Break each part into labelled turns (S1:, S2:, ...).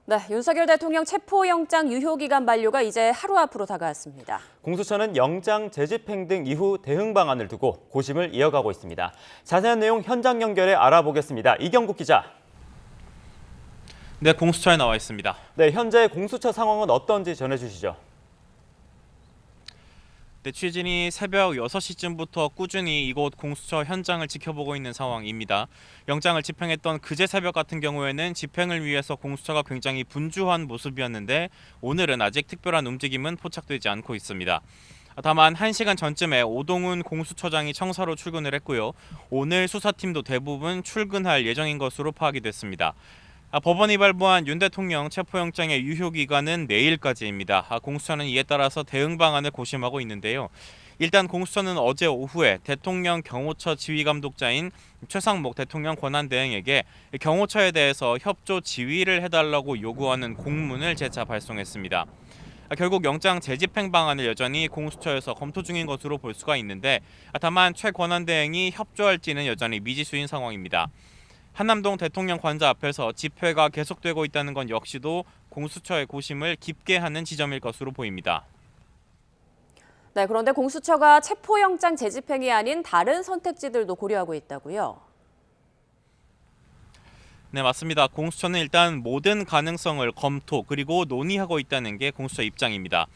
S1: 네, 윤석열 대통령 체포영장 유효기간 만료가 이제 하루 앞으로 다가왔습니다.
S2: 공수처는 영장 재집행 등 이후 대응 방안을 두고 고심을 이어가고 있습니다. 자세한 내용 현장 연결해 알아보겠습니다. 이경국 기자.
S3: 네, 공수처에 나와 있습니다.
S2: 네, 현재 공수처 상황은 어떤지 전해주시죠.
S3: 네, 취진이 새벽 6시쯤부터 꾸준히 이곳 공수처 현장을 지켜보고 있는 상황입니다. 영장을 집행했던 그제 새벽 같은 경우에는 집행을 위해서 공수처가 굉장히 분주한 모습이었는데 오늘은 아직 특별한 움직임은 포착되지 않고 있습니다. 다만 1시간 전쯤에 오동훈 공수처장이 청사로 출근을 했고요. 오늘 수사팀도 대부분 출근할 예정인 것으로 파악이 됐습니다. 법원이 발부한 윤 대통령 체포영장의 유효기간은 내일까지입니다. 공수처는 이에 따라서 대응 방안을 고심하고 있는데요. 일단 공수처는 어제 오후에 대통령 경호처 지휘감독자인 최상목 대통령 권한대행에게 경호처에 대해서 협조 지휘를 해달라고 요구하는 공문을 재차 발송했습니다. 결국 영장 재집행 방안을 여전히 공수처에서 검토 중인 것으로 볼 수가 있는데 다만 최 권한대행이 협조할지는 여전히 미지수인 상황입니다. 한남동 대통령 관저 앞에서 집회가 계속되고 있다는 건 역시도 공수처의 고심을 깊게 하는 지점일 것으로 보입니다.
S1: 네, 그런데 공수처가 체포영장 재집행이 아닌 다른 선택지들도 고려하고 있다고요?
S3: 네, 맞습니다. 공수처는 일단 모든 가능성을 검토 그리고 논의하고 있다는 게 공수처 입장입니다.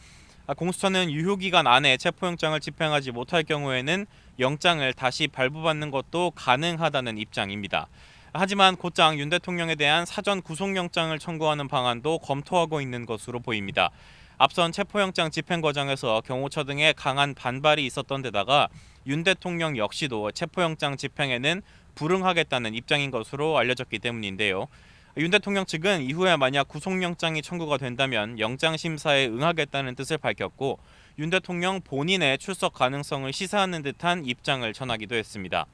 S3: 공수처는 유효기간 안에 체포영장을 집행하지 못할 경우에는 영장을 다시 발부받는 것도 가능하다는 입장입니다. 하지만 곧장 윤 대통령에 대한 사전 구속영장을 청구하는 방안도 검토하고 있는 것으로 보입니다. 앞선 체포영장 집행 과정에서 경호처 등의 강한 반발이 있었던 데다가 윤 대통령 역시도 체포영장 집행에는 불응하겠다는 입장인 것으로 알려졌기 때문인데요. 윤 대통령 측은 이후에 만약 구속영장이 청구가 된다면 영장심사에 응하겠다는 뜻을 밝혔고 윤 대통령 본인의 출석 가능성을 시사하는 듯한 입장을 전하기도 했습니다.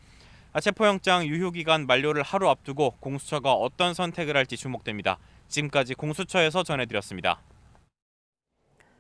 S3: 체포영장 유효기간 만료를 하루 앞두고 공수처가 어떤 선택을 할지 주목됩니다. 지금까지 공수처에서 전해드렸습니다.